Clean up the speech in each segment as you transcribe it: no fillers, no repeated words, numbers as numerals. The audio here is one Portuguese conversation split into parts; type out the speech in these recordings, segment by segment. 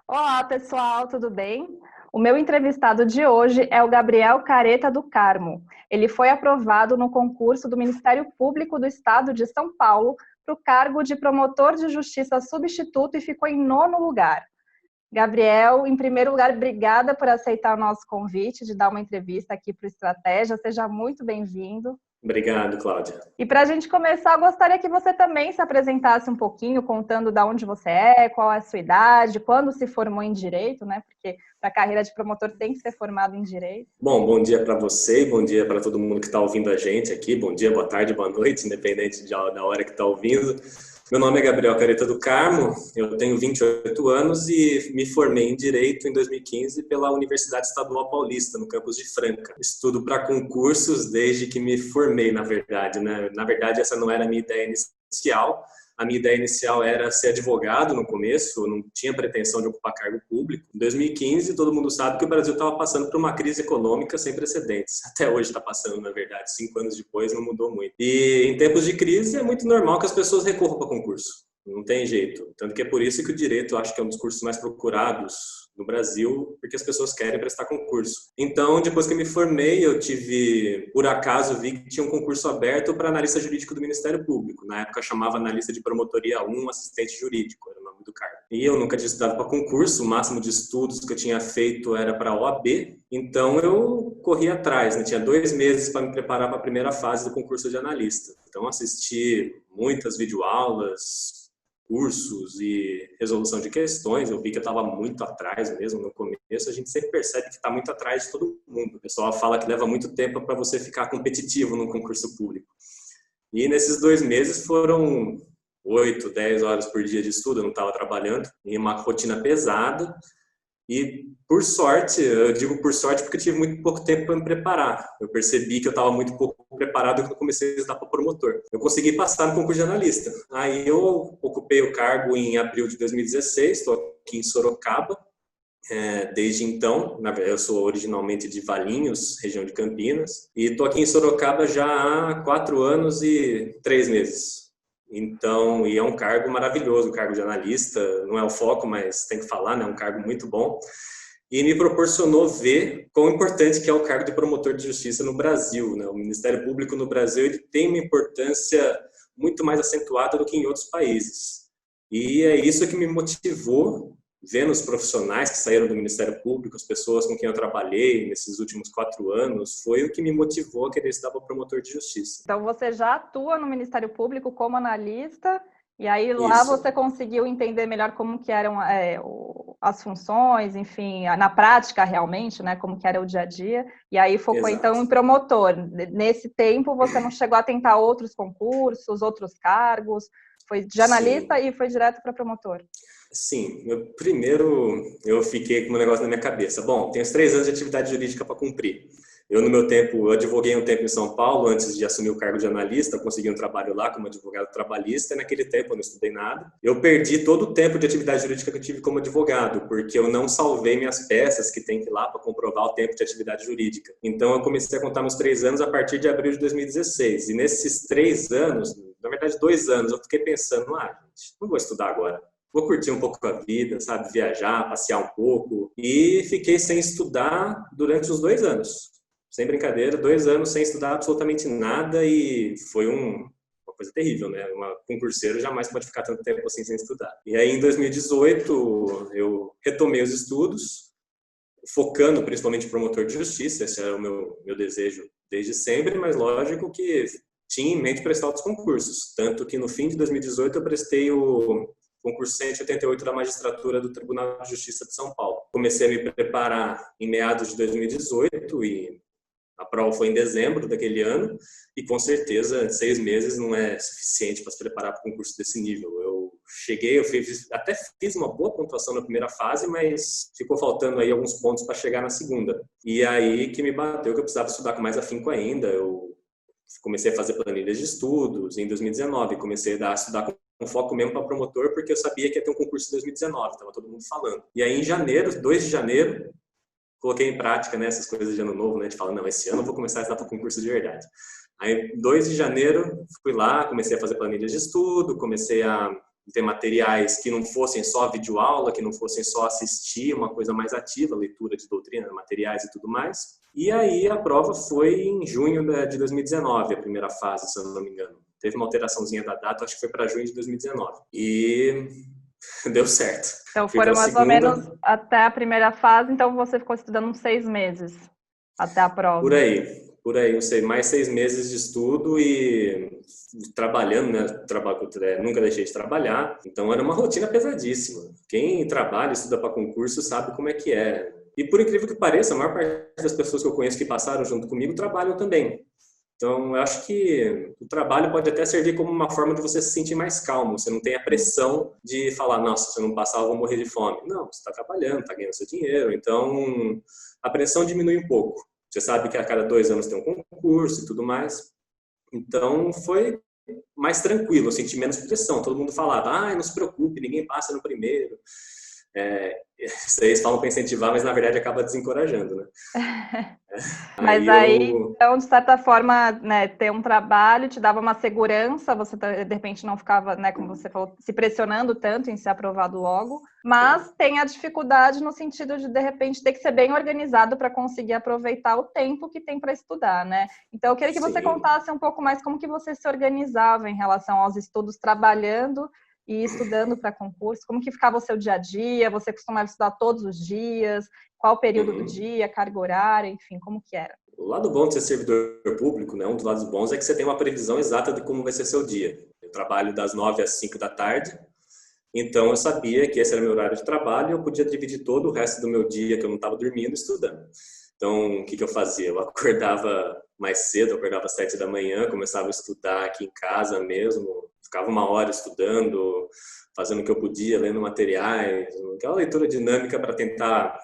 Olá, pessoal, tudo bem? O meu entrevistado de hoje é o Gabriel Careta do Carmo. Ele foi aprovado no concurso do Ministério Público do Estado de São Paulo para o cargo de promotor de justiça substituto e ficou em 9º lugar. Gabriel, em primeiro lugar, obrigada por aceitar o nosso convite de dar uma entrevista aqui para o Estratégia. Seja muito bem-vindo. Obrigado, Cláudia. E para a gente começar, eu gostaria que você também se apresentasse um pouquinho, contando de onde você é, qual é a sua idade, quando se formou em Direito, né? Porque para a carreira de promotor tem que ser formado em Direito. Bom dia para você e bom dia para todo mundo que está ouvindo a gente aqui. Bom dia, boa tarde, boa noite, independente da hora que está ouvindo. Meu nome é Gabriel Careta do Carmo, eu tenho 28 anos e me formei em Direito em 2015 pela Universidade Estadual Paulista, no campus de Franca. Estudo para concursos desde que me formei, na verdade, né? Na verdade, essa não era a minha ideia inicial. A minha ideia inicial era ser advogado no começo, eu não tinha pretensão de ocupar cargo público. Em 2015, todo mundo sabe que o Brasil estava passando por uma crise econômica sem precedentes. Até hoje está passando, na verdade. 5 anos depois não mudou muito. E em tempos de crise é muito normal que as pessoas recorram para concurso. Não tem jeito. Tanto que é por isso que o direito eu acho que é um dos cursos mais procurados no Brasil, porque as pessoas querem prestar concurso. Então, depois que eu me formei, por acaso, vi que tinha um concurso aberto para analista jurídico do Ministério Público. Na época chamava analista de promotoria 1, assistente jurídico, era o nome do cargo. E eu nunca tinha estudado para concurso, o máximo de estudos que eu tinha feito era para a OAB, então eu corri atrás, né? Tinha 2 meses para me preparar para a primeira fase do concurso de analista. Então, assisti muitas videoaulas, cursos e resolução de questões. Eu vi que eu estava muito atrás mesmo no começo. A gente sempre percebe que está muito atrás de todo mundo. O pessoal fala que leva muito tempo para você ficar competitivo no concurso público. E nesses 2 meses foram 8, 10 horas por dia de estudo. Eu não estava trabalhando, em uma rotina pesada. E por sorte, eu digo por sorte porque eu tive muito pouco tempo para me preparar. Eu percebi que eu estava muito pouco preparado quando eu comecei a estudar para promotor. Eu consegui passar no concurso de analista. Aí eu ocupei o cargo em abril de 2016, estou aqui em Sorocaba. Desde então, na verdade, eu sou originalmente de Valinhos, região de Campinas, e estou aqui em Sorocaba já há 4 anos e 3 meses. Então, e é um cargo maravilhoso, o cargo de analista, não é o foco, mas tem que falar, né? É um cargo muito bom. E me proporcionou ver quão importante que é o cargo de promotor de justiça no Brasil, né? O Ministério Público no Brasil ele tem uma importância muito mais acentuada do que em outros países. E é isso que me motivou, vendo os profissionais que saíram do Ministério Público, as pessoas com quem eu trabalhei nesses últimos 4 anos, foi o que me motivou a querer estudar para promotor de justiça. Então, você já atua no Ministério Público como analista, e aí lá você conseguiu entender melhor como que eram as funções, enfim, na prática realmente, né, como que era o dia a dia, e aí focou então em promotor. Nesse tempo você não chegou a tentar outros concursos, outros cargos, foi de analista e foi direto para promotor? Sim, eu fiquei com um negócio na minha cabeça. Bom, tenho 3 anos de atividade jurídica para cumprir. Eu, no meu tempo, eu advoguei um tempo em São Paulo, antes de assumir o cargo de analista, eu consegui um trabalho lá como advogado trabalhista, e naquele tempo eu não estudei nada. Eu perdi todo o tempo de atividade jurídica que eu tive como advogado, porque eu não salvei minhas peças que tem que ir lá para comprovar o tempo de atividade jurídica. Então, eu comecei a contar meus 3 anos a partir de abril de 2016. E nesses 3 anos, na verdade 2 anos, eu fiquei pensando, gente, não vou estudar agora. Vou curtir um pouco a vida, sabe? Viajar, passear um pouco. E fiquei sem estudar durante os 2 anos. Sem brincadeira, 2 anos sem estudar absolutamente nada e foi uma coisa terrível, né? Um concurseiro jamais pode ficar tanto tempo assim sem estudar. E aí, em 2018, eu retomei os estudos, focando principalmente em promotor de justiça. Esse era o meu desejo desde sempre, mas lógico que tinha em mente prestar outros concursos. Tanto que no fim de 2018 eu prestei o concurso 188 da magistratura do Tribunal de Justiça de São Paulo. Comecei a me preparar em meados de 2018 e a prova foi em dezembro daquele ano e com certeza 6 meses não é suficiente para se preparar para um concurso desse nível. Eu até fiz uma boa pontuação na primeira fase, mas ficou faltando aí alguns pontos para chegar na segunda. E aí que me bateu que eu precisava estudar com mais afinco ainda. Eu comecei a fazer planilhas de estudos em 2019, comecei a estudar com foco mesmo para promotor, porque eu sabia que ia ter um concurso em 2019, estava todo mundo falando. E aí em janeiro, 2 de janeiro, coloquei em prática, né, essas coisas de ano novo, né, de falar, não, esse ano eu vou começar a estudar para concurso de verdade. Aí, 2 de janeiro, fui lá, comecei a fazer planilhas de estudo, comecei a ter materiais que não fossem só videoaula, que não fossem só assistir, uma coisa mais ativa, leitura de doutrina, materiais e tudo mais. E aí a prova foi em junho de 2019, a primeira fase, se eu não me engano. Teve uma alteraçãozinha da data, acho que foi para junho de 2019. E deu certo. Então foram mais ou menos até a primeira fase, então você ficou estudando uns 6 meses até a prova. Por aí, eu sei, mais 6 meses de estudo e trabalhando, né? Nunca deixei de trabalhar, então era uma rotina pesadíssima. Quem trabalha, estuda para concurso, sabe como é que é. E por incrível que pareça, a maior parte das pessoas que eu conheço que passaram junto comigo trabalham também. Então, eu acho que o trabalho pode até servir como uma forma de você se sentir mais calmo. Você não tem a pressão de falar, nossa, se eu não passar, eu vou morrer de fome. Não, você está trabalhando, está ganhando seu dinheiro. Então, a pressão diminui um pouco. Você sabe que a cada 2 anos tem um concurso e tudo mais. Então, foi mais tranquilo, eu senti menos pressão. Todo mundo falava, não se preocupe, ninguém passa no primeiro. Vocês falam para incentivar, mas na verdade acaba desencorajando, né? Mas aí, então, de certa forma, né, ter um trabalho te dava uma segurança, você de repente não ficava, né, como você falou, se pressionando tanto em ser aprovado logo, mas tem a dificuldade no sentido de repente, ter que ser bem organizado para conseguir aproveitar o tempo que tem para estudar, né? Então, eu queria que você contasse um pouco mais como que você se organizava em relação aos estudos, trabalhando e estudando para concurso, como que ficava o seu dia a dia? Você costumava estudar todos os dias? Qual período do dia, carga horária, enfim, como que era? O lado bom de ser servidor público, né, um dos lados bons é que você tem uma previsão exata de como vai ser seu dia. Eu trabalho das 9 às 5 da tarde, então eu sabia que esse era meu horário de trabalho e eu podia dividir todo o resto do meu dia que eu não estava dormindo estudando. Então, o que eu fazia? Eu acordava mais cedo, eu acordava às 7 da manhã, começava a estudar aqui em casa mesmo, ficava 1 hora estudando, fazendo o que eu podia, lendo materiais, aquela leitura dinâmica para tentar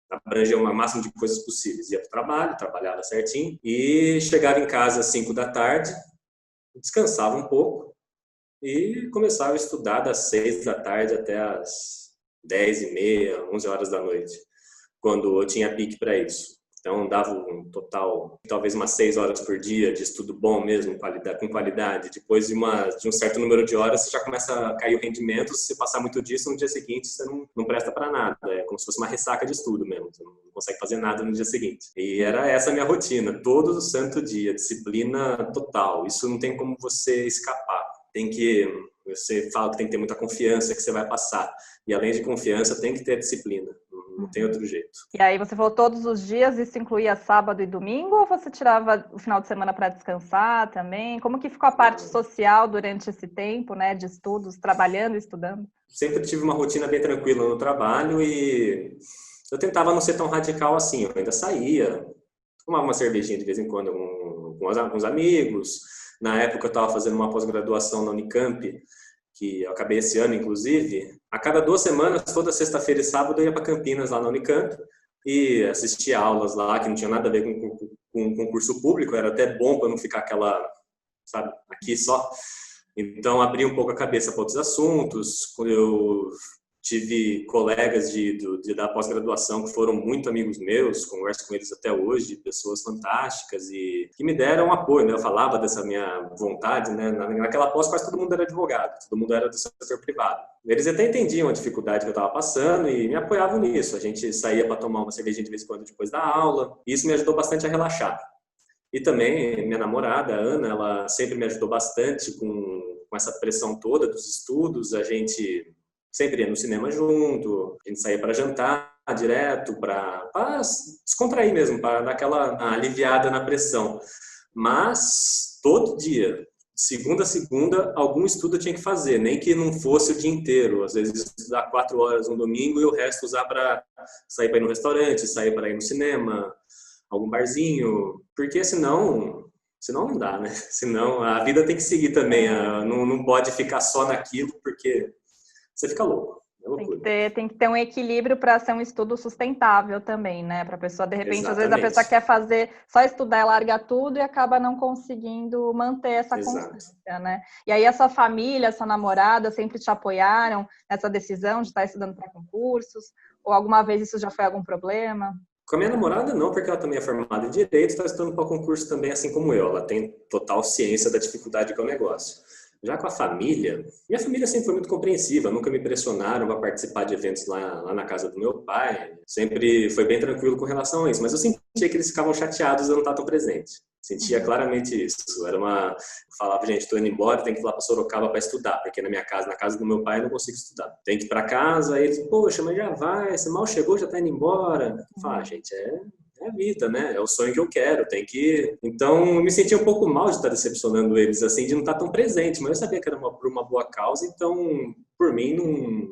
abranger o máximo de coisas possíveis. Ia para o trabalho, trabalhava certinho e chegava em casa às 5 da tarde, descansava um pouco e começava a estudar das 6 da tarde até as 10h30, 11 horas da noite, quando eu tinha pique para isso. Então, dava um total, talvez umas 6 horas por dia de estudo bom mesmo, com qualidade. Depois de um certo número de horas, você já começa a cair o rendimento. Se você passar muito disso, no dia seguinte, você não presta para nada. É como se fosse uma ressaca de estudo mesmo. Você não consegue fazer nada no dia seguinte. E era essa a minha rotina, todo o santo dia, disciplina total. Isso não tem como você escapar. Você fala que tem que ter muita confiança que você vai passar. E além de confiança, tem que ter disciplina. Não tem outro jeito. E aí você falou todos os dias, isso incluía sábado e domingo, ou você tirava o final de semana para descansar também? Como que ficou a parte social durante esse tempo, né, de estudos, trabalhando e estudando? Sempre tive uma rotina bem tranquila no trabalho e eu tentava não ser tão radical assim. Eu ainda saía, tomava uma cervejinha de vez em quando com alguns amigos. Na época eu estava fazendo uma pós-graduação na Unicamp, que eu acabei esse ano, inclusive. A cada 2 semanas, toda sexta-feira e sábado, eu ia para Campinas, lá na Unicamp, e assistia aulas lá, que não tinha nada a ver com concurso público, era até bom para não ficar sabe, aqui só. Então, abri um pouco a cabeça para outros assuntos. Quando eu tive colegas da pós-graduação que foram muito amigos meus, converso com eles até hoje, pessoas fantásticas e que me deram apoio, né? Eu falava dessa minha vontade, né? Naquela pós quase todo mundo era advogado, todo mundo era do setor privado. Eles até entendiam a dificuldade que eu estava passando e me apoiavam nisso. A gente saía para tomar uma cervejinha de vez em quando depois da aula e isso me ajudou bastante a relaxar. E também minha namorada, a Ana, ela sempre me ajudou bastante com essa pressão toda dos estudos. A gente sempre ia no cinema junto, a gente saía para jantar direto, para descontrair mesmo, para dar aquela aliviada na pressão. Mas todo dia, segunda a segunda, algum estudo eu tinha que fazer, nem que não fosse o dia inteiro. Às vezes estudar 4 horas no domingo e o resto usar para sair para ir no restaurante, sair para ir no cinema, algum barzinho, porque senão não dá, né? Senão a vida tem que seguir também, não pode ficar só naquilo, porque você fica louco. Tem que ter um equilíbrio para ser um estudo sustentável também, né? Para a pessoa, de repente, Exatamente. Às vezes a pessoa quer só estudar e larga tudo e acaba não conseguindo manter essa constância, né? E aí a sua família, a sua namorada sempre te apoiaram nessa decisão de estar estudando para concursos? Ou alguma vez isso já foi algum problema? Com a minha namorada não, porque ela também é formada em Direito, está estudando para concurso também, assim como eu. Ela tem total ciência da dificuldade que é o negócio. Já com a família, minha família sempre foi muito compreensiva, nunca me pressionaram para participar de eventos lá na casa do meu pai, sempre foi bem tranquilo com relação a isso, mas eu sentia que eles ficavam chateados de eu não estar tão presente. Sentia claramente isso. Eu falava, gente, estou indo embora, tenho que ir lá para Sorocaba para estudar, porque na minha casa, na casa do meu pai, eu não consigo estudar. Tem que ir para casa, aí eles, poxa, mas já vai, você mal chegou, já está indo embora. Eu falo, gente, é a vida, né? É o sonho que eu quero, tem que... Então, eu me sentia um pouco mal de estar decepcionando eles, assim, de não estar tão presente, mas eu sabia que era por uma boa causa, então, por mim, não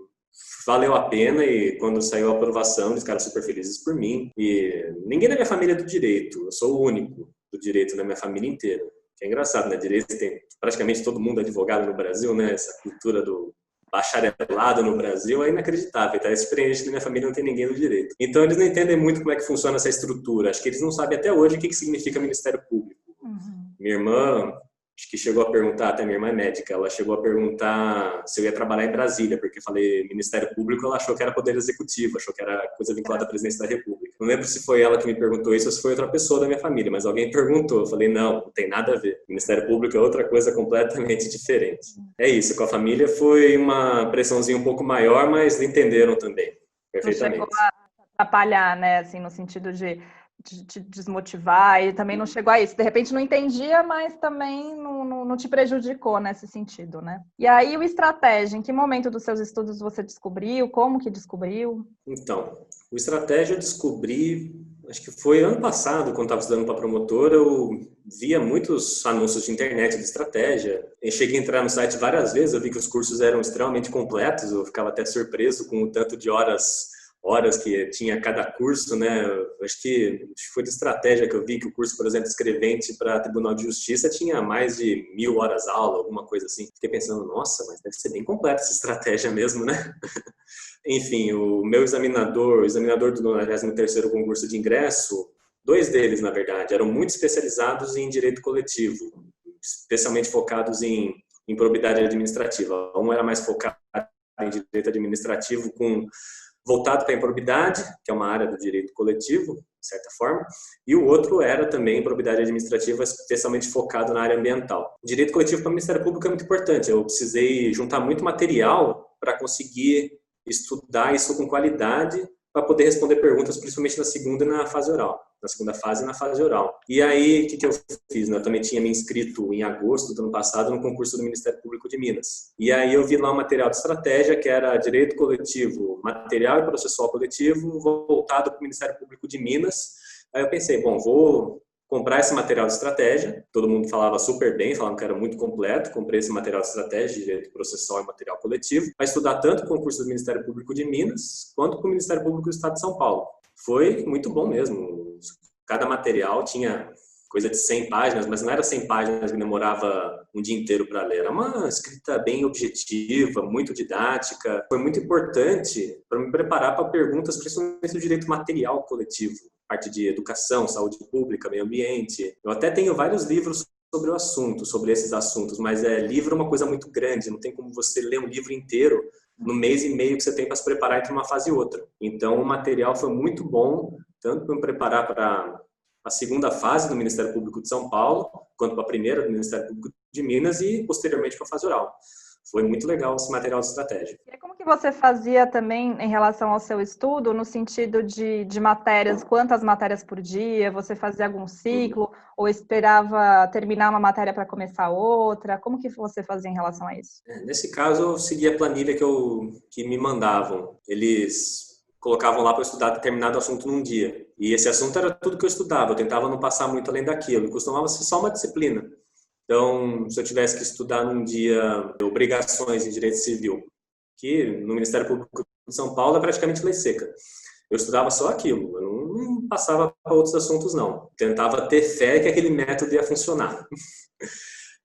valeu a pena. E quando saiu a aprovação, eles ficaram super felizes por mim. E ninguém da minha família é do direito, eu sou o único do direito na minha família inteira. Que é engraçado, né? Direito tem praticamente todo mundo advogado no Brasil, né? Essa cultura do bacharelado no Brasil é inacreditável, tá? É surpreendente que na minha família não tem ninguém do direito. Então eles não entendem muito como é que funciona essa estrutura. Acho que eles não sabem até hoje o que significa Ministério Público. Minha irmã, acho que chegou a perguntar, até minha irmã é médica, ela chegou a perguntar se eu ia trabalhar em Brasília, porque eu falei Ministério Público, ela achou que era Poder Executivo, achou que era coisa vinculada à presidência da República. Não lembro se foi ela que me perguntou isso ou se foi outra pessoa da minha família, mas alguém perguntou. Eu falei, não tem nada a ver. Ministério Público é outra coisa completamente diferente. É isso, com a família foi uma pressãozinha um pouco maior, mas entenderam também, perfeitamente. Não chegou a atrapalhar, né, assim, no sentido de te desmotivar, e também não chegou a isso. De repente não entendia, mas também não te prejudicou nesse sentido, né? E aí o estratégia, em que momento dos seus estudos você descobriu? Como que descobriu? Então, o estratégia eu descobri, acho que foi ano passado, quando estava estudando para promotora, eu via muitos anúncios de internet de estratégia. Eu cheguei a entrar no site várias vezes, eu vi que os cursos eram extremamente completos, eu ficava até surpreso com o tanto de horas que tinha cada curso, né? Acho que foi de estratégia que eu vi que o curso, por exemplo, escrevente para Tribunal de Justiça tinha mais de 1000 horas aula, alguma coisa assim. Fiquei pensando, nossa, mas deve ser bem completa essa estratégia mesmo, né? Enfim, o meu examinador, o examinador do 93º concurso de ingresso, 2 deles, na verdade, eram muito especializados em direito coletivo, especialmente focados em probidade administrativa. Um era mais focado em direito administrativo voltado para a improbidade, que é uma área do direito coletivo, de certa forma, e o outro era também improbidade administrativa, especialmente focado na área ambiental. O direito coletivo para o Ministério Público é muito importante. Eu precisei juntar muito material para conseguir estudar isso com qualidade, para poder responder perguntas, principalmente na segunda e na fase oral. Na segunda fase e na fase oral. E aí, o que eu fiz? Eu também tinha me inscrito em agosto do ano passado no concurso do Ministério Público de Minas. E aí eu vi lá um material de estratégia, que era direito coletivo, material e processual coletivo, voltado para o Ministério Público de Minas. Aí eu pensei, bom, vou comprar esse material de estratégia. Todo mundo falava super bem, falavam que era muito completo. Comprei esse material de estratégia, direito processual e material coletivo, para estudar tanto o concurso do Ministério Público de Minas, quanto para o Ministério Público do Estado de São Paulo. Foi muito bom mesmo. Cada material tinha coisa de 100 páginas, mas não era 100 páginas que demorava um dia inteiro para ler. Era uma escrita bem objetiva, muito didática. Foi muito importante para me preparar para perguntas, principalmente do direito material coletivo, parte de educação, saúde pública, meio ambiente. Eu até tenho vários livros sobre o assunto, sobre esses assuntos, mas livro é uma coisa muito grande, não tem como você ler um livro inteiro no mês e meio que você tem para se preparar entre uma fase e outra. Então, o material foi muito bom, tanto para me preparar para a segunda fase do Ministério Público de São Paulo, quanto para a primeira do Ministério Público de Minas e, posteriormente, para a fase oral. Foi muito legal esse material de estratégia. E como que você fazia também em relação ao seu estudo, no sentido de matérias, quantas matérias por dia? Você fazia algum ciclo ou esperava terminar uma matéria para começar outra? Como que você fazia em relação a isso? Nesse caso, eu segui a planilha que me mandavam. Eles colocavam lá para eu estudar determinado assunto num dia. E esse assunto era tudo que eu estudava. Eu tentava não passar muito além daquilo. Costumava ser só uma disciplina. Então, se eu tivesse que estudar num dia obrigações em direito civil, que no Ministério Público de São Paulo é praticamente lei seca, eu estudava só aquilo. Eu não passava para outros assuntos, não. Tentava ter fé que aquele método ia funcionar.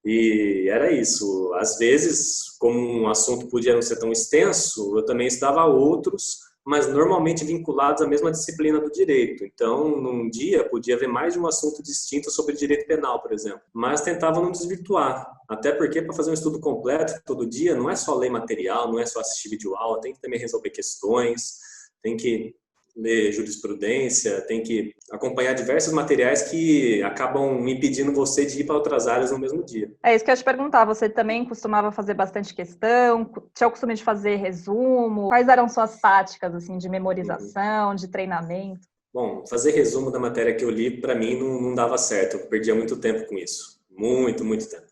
E era isso. Às vezes, como um assunto podia não ser tão extenso, eu também estudava outros, mas normalmente vinculados à mesma disciplina do direito. Então, num dia, podia haver mais de um assunto distinto sobre direito penal, por exemplo. Mas tentava não desvirtuar. Até porque, para fazer um estudo completo todo dia, não é só ler material, não é só assistir videoaula, tem que também resolver questões, tem que ler jurisprudência, tem que acompanhar diversos materiais que acabam impedindo você de ir para outras áreas no mesmo dia. É isso que eu ia te perguntar, você também costumava fazer bastante questão, tinha o costume de fazer resumo? Quais eram suas táticas assim, de memorização, de treinamento? Bom, fazer resumo da matéria que eu li, para mim, não dava certo. Eu perdia muito tempo com isso. Muito, muito tempo.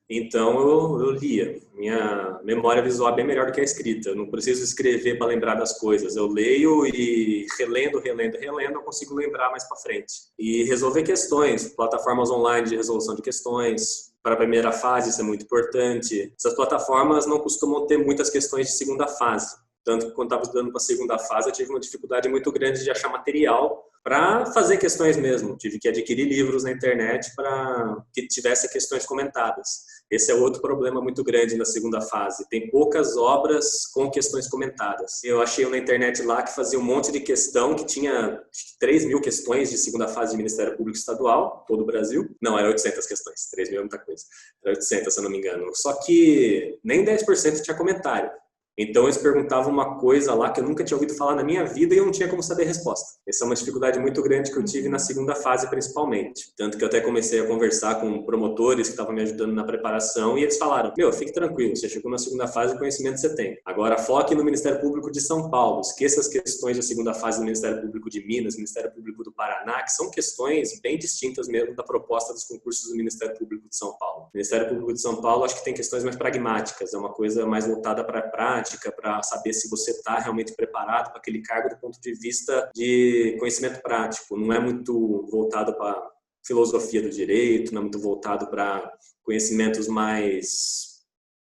Então, eu lia. Minha memória visual é bem melhor do que a escrita. Eu não preciso escrever para lembrar das coisas. Eu leio e relendo, eu consigo lembrar mais para frente. E resolver questões, plataformas online de resolução de questões. Para a primeira fase, isso é muito importante. Essas plataformas não costumam ter muitas questões de segunda fase. Tanto que quando estava estudando para a segunda fase, eu tive uma dificuldade muito grande de achar material para fazer questões mesmo. Tive que adquirir livros na internet para que tivesse questões comentadas. Esse é outro problema muito grande na segunda fase. Tem poucas obras com questões comentadas. Eu achei na internet lá que fazia um monte de questão, que tinha 3.000 questões de segunda fase de Ministério Público Estadual, todo o Brasil. Não, era 800 questões. 3.000 é muita coisa. Era 800, se eu não me engano. Só que nem 10% tinha comentário. Então, eles perguntavam uma coisa lá que eu nunca tinha ouvido falar na minha vida e eu não tinha como saber a resposta. Essa é uma dificuldade muito grande que eu tive na segunda fase, principalmente. Tanto que eu até comecei a conversar com promotores que estavam me ajudando na preparação e eles falaram, fique tranquilo, você chegou na segunda fase, o conhecimento você tem. Agora, foque no Ministério Público de São Paulo. Esqueça as questões da segunda fase do Ministério Público de Minas, Ministério Público do Paraná, que são questões bem distintas mesmo da proposta dos concursos do Ministério Público de São Paulo. O Ministério Público de São Paulo, acho que tem questões mais pragmáticas, é uma coisa mais voltada para a prática, para saber se você está realmente preparado para aquele cargo do ponto de vista de conhecimento prático. Não é muito voltado para filosofia do direito, não é muito voltado para conhecimentos mais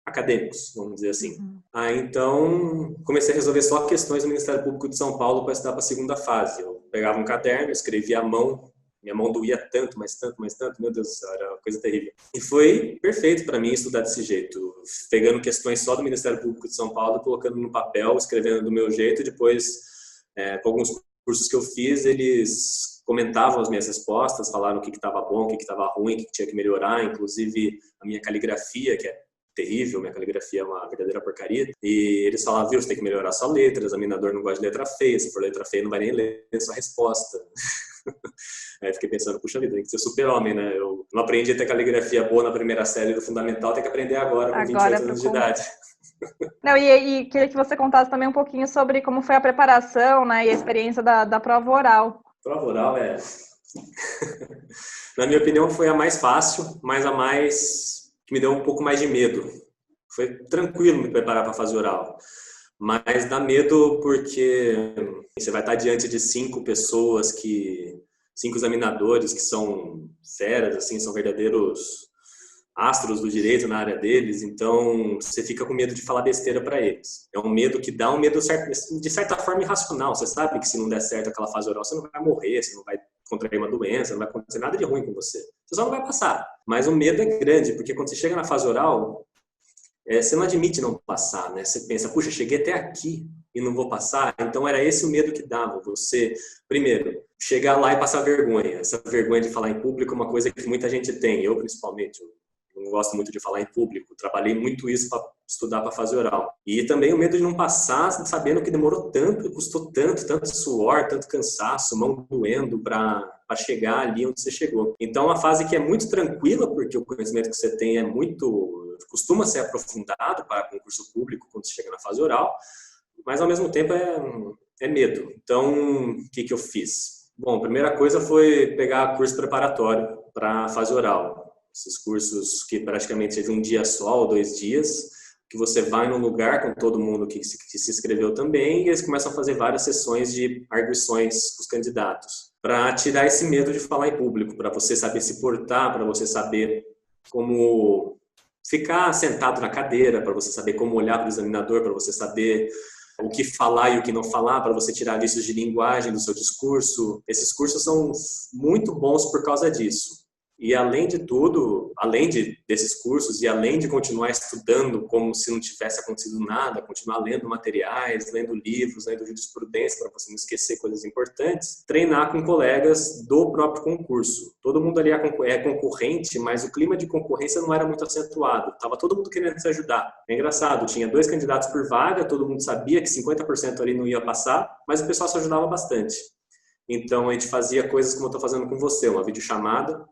acadêmicos, vamos dizer assim. Então, comecei a resolver só questões do Ministério Público de São Paulo para estudar para a segunda fase. Eu pegava um caderno, escrevia à mão. Minha mão doía tanto, mas tanto, meu Deus do céu, era uma coisa terrível. E foi perfeito para mim estudar desse jeito, pegando questões só do Ministério Público de São Paulo, colocando no papel, escrevendo do meu jeito, e depois, com alguns cursos que eu fiz, eles comentavam as minhas respostas, falaram o que estava bom, o que estava ruim, o que tinha que melhorar, inclusive a minha caligrafia, que é terrível, minha caligrafia é uma verdadeira porcaria, e eles falavam, você tem que melhorar sua letra, o examinador não gosta de letra feia, se for letra feia não vai nem ler sua resposta. Aí fiquei pensando, puxa vida, tem que ser super-homem, né? Eu não aprendi a ter caligrafia boa na primeira série do fundamental, tem que aprender agora, com 28 anos de idade. Não, e queria que você contasse também um pouquinho sobre como foi a preparação, né, e a experiência da prova oral. Prova oral na minha opinião, foi a mais fácil, mas a mais que me deu um pouco mais de medo. Foi tranquilo me preparar para fazer oral. Mas dá medo porque você vai estar diante de 5 examinadores que são feras, assim, são verdadeiros astros do direito na área deles, então você fica com medo de falar besteira para eles. É um medo que dá um medo de certa forma irracional. Você sabe que se não der certo aquela fase oral, você não vai morrer, você não vai contrair uma doença, não vai acontecer nada de ruim com você. Você só não vai passar. Mas o medo é grande, porque quando você chega na fase oral, você não admite não passar, né? Você pensa, puxa, cheguei até aqui e não vou passar. Então era esse o medo que dava. Você, primeiro, chegar lá e passar vergonha. Essa vergonha de falar em público é uma coisa que muita gente tem. Eu, principalmente, eu não gosto muito de falar em público. Trabalhei muito isso para estudar para fazer oral. E também o medo de não passar, sabendo que demorou tanto, custou tanto suor, tanto cansaço, mão doendo para chegar ali onde você chegou. Então, uma fase que é muito tranquila, porque o conhecimento que você tem costuma ser aprofundado para concurso público quando você chega na fase oral, mas ao mesmo tempo é medo. Então, o que eu fiz? Bom, a primeira coisa foi pegar curso preparatório para a fase oral. Esses cursos que praticamente é de um dia só ou 2 dias, que você vai num lugar com todo mundo que se inscreveu também e eles começam a fazer várias sessões de arguições com os candidatos, para tirar esse medo de falar em público, para você saber se portar, para você saber como ficar sentado na cadeira, para você saber como olhar para o examinador, para você saber o que falar e o que não falar, para você tirar vícios de linguagem do seu discurso. Esses cursos são muito bons por causa disso. E além de tudo, desses cursos e além de continuar estudando como se não tivesse acontecido nada, continuar lendo materiais, lendo livros, lendo jurisprudência para você não esquecer coisas importantes, treinar com colegas do próprio concurso. Todo mundo ali é concorrente, mas o clima de concorrência não era muito acentuado. Tava todo mundo querendo se ajudar. É engraçado, tinha 2 candidatos por vaga, todo mundo sabia que 50% ali não ia passar, mas o pessoal se ajudava bastante. Então a gente fazia coisas como eu estou fazendo com você, uma videochamada,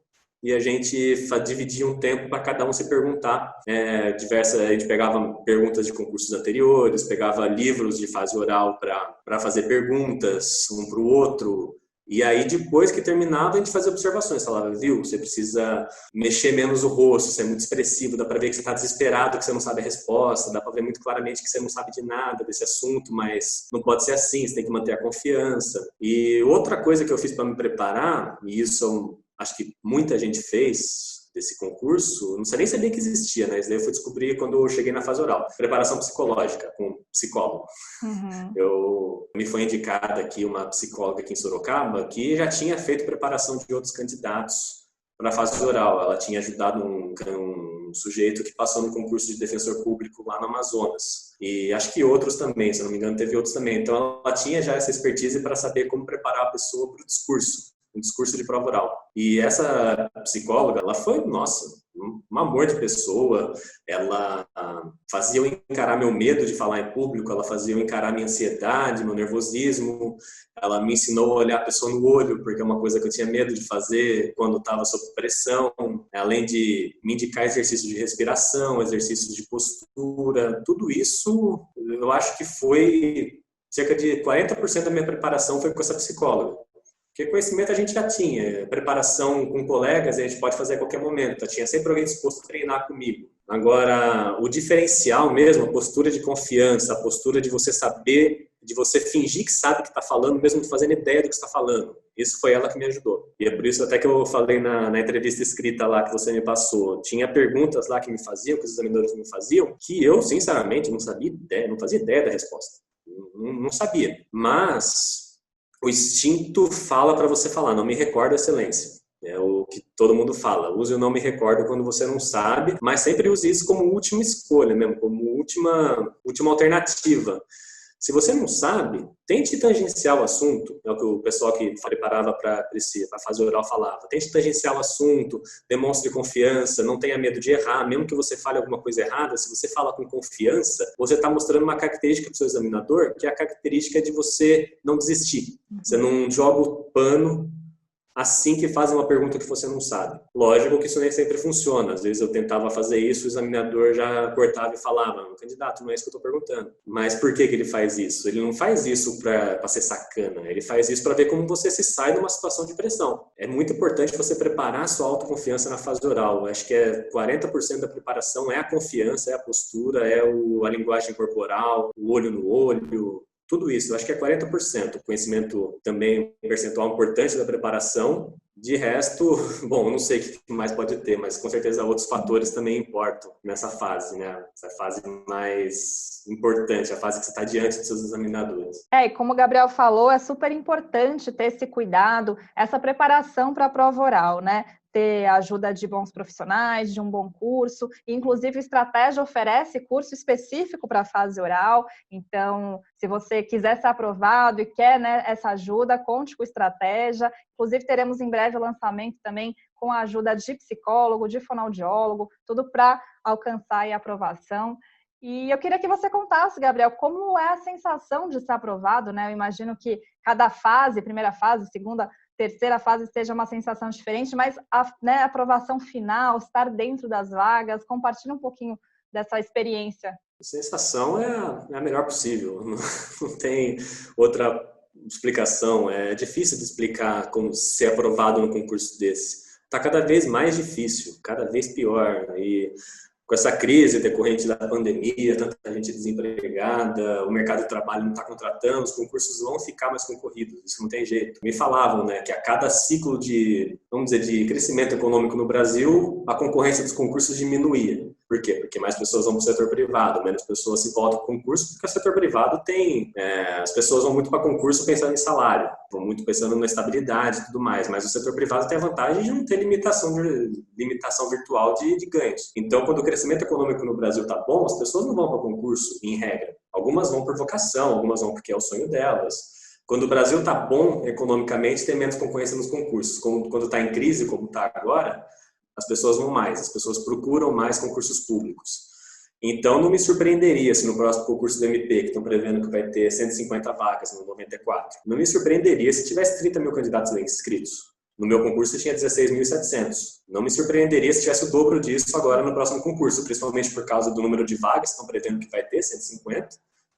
e a gente dividia um tempo para cada um se perguntar. A gente pegava perguntas de concursos anteriores, pegava livros de fase oral para fazer perguntas um para o outro. E aí, depois que terminava, a gente fazia observações. Falava, viu, você precisa mexer menos o rosto, você é muito expressivo, dá para ver que você está desesperado, que você não sabe a resposta, dá para ver muito claramente que você não sabe de nada desse assunto, mas não pode ser assim, você tem que manter a confiança. E outra coisa que eu fiz para me preparar, e isso acho que muita gente fez desse concurso, não sei nem sabia que existia, né? Isso daí eu fui descobrir quando eu cheguei na fase oral. Preparação psicológica com psicólogo. Me foi indicada aqui uma psicóloga aqui em Sorocaba que já tinha feito preparação de outros candidatos para a fase oral. Ela tinha ajudado um sujeito que passou no concurso de defensor público lá no Amazonas. E acho que outros também, se não me engano, teve outros também. Então ela tinha já essa expertise para saber como preparar a pessoa para o discurso. Um discurso de prova oral. E essa psicóloga, ela foi, nossa, um amor de pessoa. Ela fazia eu encarar meu medo de falar em público, ela fazia eu encarar minha ansiedade, meu nervosismo. Ela me ensinou a olhar a pessoa no olho, porque é uma coisa que eu tinha medo de fazer quando estava sob pressão. Além de me indicar exercícios de respiração, exercícios de postura, tudo isso eu acho que foi cerca de 40% da minha preparação foi com essa psicóloga. Porque conhecimento a gente já tinha, preparação com colegas a gente pode fazer a qualquer momento, tinha sempre alguém disposto a treinar comigo. Agora, o diferencial mesmo, a postura de confiança, a postura de você saber, de você fingir que sabe o que está falando, mesmo não fazendo ideia do que está falando, isso foi ela que me ajudou. E é por isso até que eu falei na entrevista escrita lá que você me passou, tinha perguntas lá que me faziam, que os examinadores me faziam, que eu, sinceramente, não fazia ideia da resposta. Não sabia. Mas o instinto fala para você falar, não me recordo, excelência. É o que todo mundo fala. Use o não me recordo quando você não sabe, mas sempre use isso como última escolha mesmo, como última alternativa. Se você não sabe, tente tangenciar o assunto. É o que o pessoal que preparava para a fase oral falava. Tente tangenciar o assunto, demonstre confiança, não tenha medo de errar. Mesmo que você fale alguma coisa errada, se você fala com confiança, você está mostrando uma característica para o seu examinador, que é a característica de você não desistir. Você não joga o pano assim que fazem uma pergunta que você não sabe. Lógico que isso nem sempre funciona. Às vezes eu tentava fazer isso, o examinador já cortava e falava, candidato, não é isso que eu estou perguntando. Mas por que ele faz isso? Ele não faz isso para ser sacana. Ele faz isso para ver como você se sai de uma situação de pressão. É muito importante você preparar a sua autoconfiança na fase oral. Eu acho que 40% da preparação é a confiança, é a postura, é a linguagem corporal, o olho no olho, tudo isso, eu acho que é 40%. O conhecimento também é um percentual importante da preparação. De resto, bom, eu não sei o que mais pode ter, mas com certeza outros fatores também importam nessa fase, né? Essa fase mais importante, a fase que você está diante dos seus examinadores. E como o Gabriel falou, é super importante ter esse cuidado, essa preparação para a prova oral, né? Ter a ajuda de bons profissionais, de um bom curso. Inclusive, Estratégia oferece curso específico para a fase oral. Então, se você quiser ser aprovado e quer, né, essa ajuda, conte com Estratégia. Inclusive, teremos em breve o lançamento também com a ajuda de psicólogo, de fonoaudiólogo, tudo para alcançar a aprovação. E eu queria que você contasse, Gabriel, como é a sensação de ser aprovado, né? Eu imagino que cada fase, primeira fase, segunda, terceira fase, seja uma sensação diferente, mas a aprovação final, estar dentro das vagas, compartilha um pouquinho dessa experiência. A sensação é a melhor possível, não tem outra explicação. É difícil de explicar como ser aprovado num concurso desse. Está cada vez mais difícil, cada vez pior. E com essa crise decorrente da pandemia, tanta gente desempregada, o mercado de trabalho não está contratando, os concursos vão ficar mais concorridos, isso não tem jeito. Me falavam, né, que a cada ciclo de, vamos dizer, de crescimento econômico no Brasil, a concorrência dos concursos diminuía. Por quê? Porque mais pessoas vão para o setor privado, menos pessoas se voltam para o concurso, porque o setor privado as pessoas vão muito para concurso pensando em salário, vão muito pensando na estabilidade e tudo mais, mas o setor privado tem a vantagem de não ter limitação virtual de ganhos. Então, quando o crescimento econômico no Brasil está bom, as pessoas não vão para concurso, em regra. Algumas vão por vocação, algumas vão porque é o sonho delas. Quando o Brasil está bom economicamente, tem menos concorrência nos concursos. Quando está em crise, como está agora, as pessoas vão mais, as pessoas procuram mais concursos públicos. Então, não me surpreenderia se no próximo concurso do MP, que estão prevendo que vai ter 150 vagas no 94, não me surpreenderia se tivesse 30 mil candidatos inscritos. No meu concurso tinha 16.700. Não me surpreenderia se tivesse o dobro disso agora no próximo concurso, principalmente por causa do número de vagas que estão prevendo que vai ter, 150,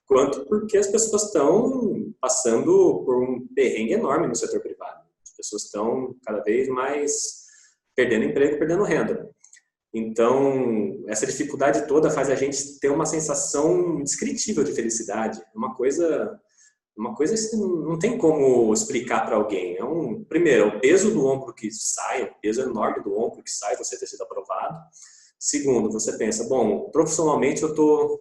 quanto porque as pessoas estão passando por um perrengue enorme no setor privado. As pessoas estão cada vez mais perdendo emprego, perdendo renda. Então, essa dificuldade toda faz a gente ter uma sensação indescritível de felicidade. Uma coisa que não tem como explicar para alguém. Primeiro, é o peso do ombro que sai, o peso enorme do ombro que sai você ter sido aprovado. Segundo, você pensa, bom, profissionalmente eu estou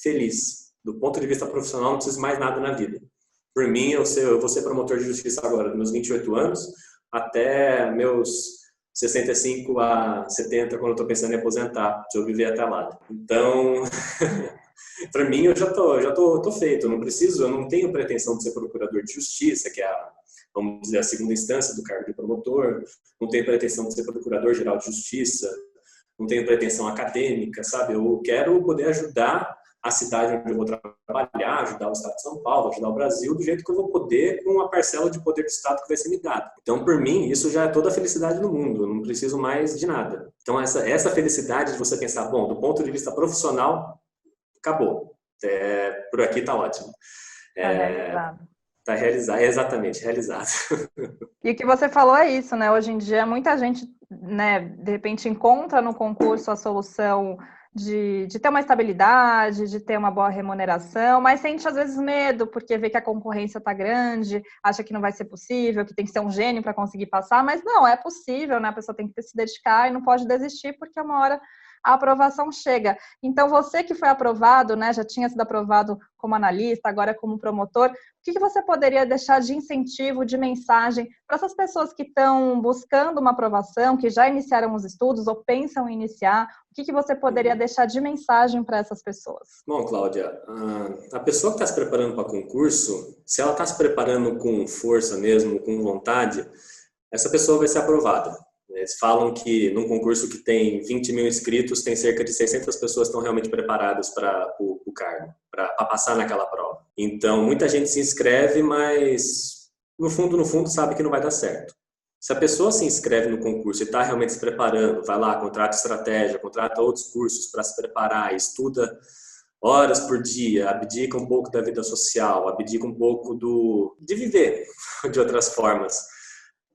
feliz. Do ponto de vista profissional, não preciso mais nada na vida. Por mim, eu vou ser promotor de justiça agora, dos meus 28 anos, até meus 65 a 70, quando eu estou pensando em aposentar, se eu viver até lá. Então, para mim, eu já tô feito. Eu não tenho pretensão de ser procurador de justiça, que é vamos dizer, a segunda instância do cargo de promotor. Não tenho pretensão de ser procurador-geral de justiça. Não tenho pretensão acadêmica, sabe? Eu quero poder ajudar a cidade onde eu vou trabalhar, ajudar o Estado de São Paulo, ajudar o Brasil, do jeito que eu vou poder, com a parcela de poder do Estado que vai ser me dada. Então, por mim, isso já é toda a felicidade do mundo, eu não preciso mais de nada. Então, essa felicidade de você pensar, bom, do ponto de vista profissional, acabou. Por aqui está ótimo. Está realizado. Está realizado, exatamente, realizado. E o que você falou é isso, né? Hoje em dia, muita gente, né, de repente encontra no concurso a solução de ter uma estabilidade, de ter uma boa remuneração, mas sente às vezes medo, porque vê que a concorrência está grande, acha que não vai ser possível, que tem que ser um gênio para conseguir passar, mas não, é possível, né? A pessoa tem que se dedicar e não pode desistir, porque uma hora a aprovação chega. Então, você que foi aprovado, né, já tinha sido aprovado como analista, agora como promotor, o que você poderia deixar de incentivo, de mensagem para essas pessoas que estão buscando uma aprovação, que já iniciaram os estudos ou pensam em iniciar? O que você poderia deixar de mensagem para essas pessoas? Bom, Cláudia, a pessoa que está se preparando para concurso, se ela está se preparando com força mesmo, com vontade, essa pessoa vai ser aprovada. Eles falam que num concurso que tem 20 mil inscritos, tem cerca de 600 pessoas que estão realmente preparadas para o cargo, para passar naquela prova. Então, muita gente se inscreve, mas no fundo, sabe que não vai dar certo. Se a pessoa se inscreve no concurso e está realmente se preparando, vai lá, contrata estratégia, contrata outros cursos para se preparar, estuda horas por dia, abdica um pouco da vida social, abdica um pouco de viver de outras formas,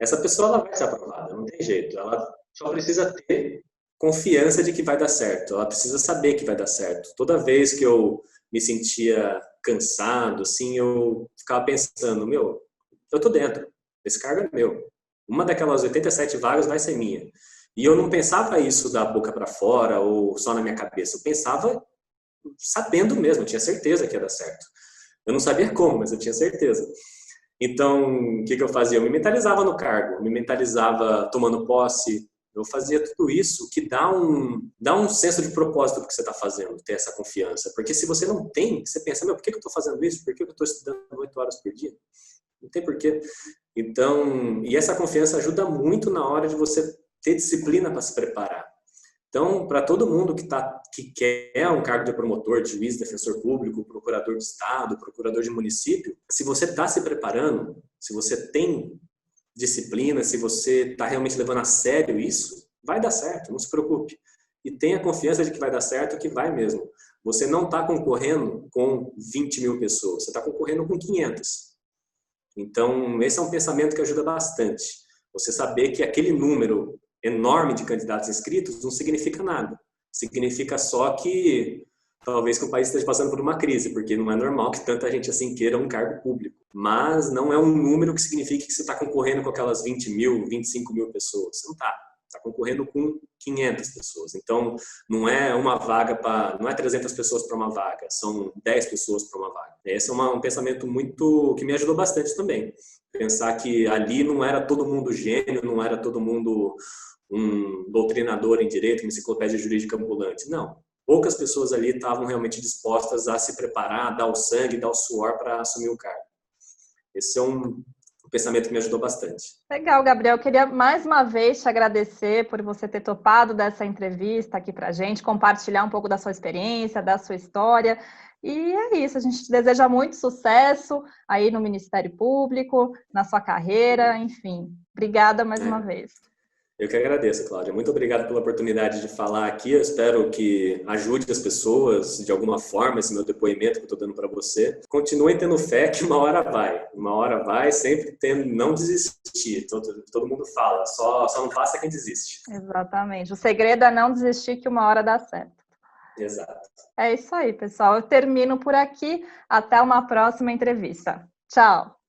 essa pessoa ela vai ser aprovada, não tem jeito. Ela só precisa ter confiança de que vai dar certo. Ela precisa saber que vai dar certo. Toda vez que eu me sentia cansado, assim, eu ficava pensando, eu tô dentro, esse cargo é meu. Uma daquelas 87 vagas vai ser minha. E eu não pensava isso da boca para fora ou só na minha cabeça. Eu pensava sabendo mesmo, eu tinha certeza que ia dar certo. Eu não sabia como, mas eu tinha certeza. Então, o que eu fazia? Eu me mentalizava no cargo, me mentalizava tomando posse. Eu fazia tudo isso que dá um senso de propósito do que você está fazendo, ter essa confiança. Porque se você não tem, você pensa, por que eu estou fazendo isso? Por que eu estou estudando 8 horas por dia? Não tem porquê. Então, e essa confiança ajuda muito na hora de você ter disciplina para se preparar. Então, para todo mundo que quer um cargo de promotor, de juiz, defensor público, procurador de estado, procurador de município, se você está se preparando, se você tem disciplina, se você está realmente levando a sério isso, vai dar certo, não se preocupe. E tenha confiança de que vai dar certo, que vai mesmo. Você não está concorrendo com 20 mil pessoas, você está concorrendo com 500. Então, esse é um pensamento que ajuda bastante. Você saber que aquele número enorme de candidatos inscritos não significa nada. Significa só que talvez que o país esteja passando por uma crise, porque não é normal que tanta gente assim queira um cargo público. Mas não é um número que signifique que você está concorrendo com aquelas 20 mil, 25 mil pessoas. Você não está. está concorrendo com 500 pessoas. Então, não é uma vaga não é 300 pessoas para uma vaga, são 10 pessoas para uma vaga. Esse é um pensamento muito que me ajudou bastante também. Pensar que ali não era todo mundo gênio, não era todo mundo um doutrinador em direito, uma enciclopédia jurídica ambulante. Não. Poucas pessoas ali estavam realmente dispostas a se preparar, dar o sangue, dar o suor para assumir o cargo. Esse é um pensamento que me ajudou bastante. Legal, Gabriel. Eu queria mais uma vez te agradecer por você ter topado dessa entrevista aqui para a gente, compartilhar um pouco da sua experiência, da sua história. E é isso, a gente te deseja muito sucesso aí no Ministério Público, na sua carreira, enfim. Obrigada mais uma vez. Eu que agradeço, Cláudia. Muito obrigado pela oportunidade de falar aqui. Eu espero que ajude as pessoas de alguma forma, esse meu depoimento que eu estou dando para você. Continuem tendo fé que uma hora vai. Uma hora vai, sempre tendo, não desistir. Todo mundo fala, só não passa quem desiste. Exatamente. O segredo é não desistir que uma hora dá certo. Exato. É isso aí, pessoal. Eu termino por aqui. Até uma próxima entrevista. Tchau.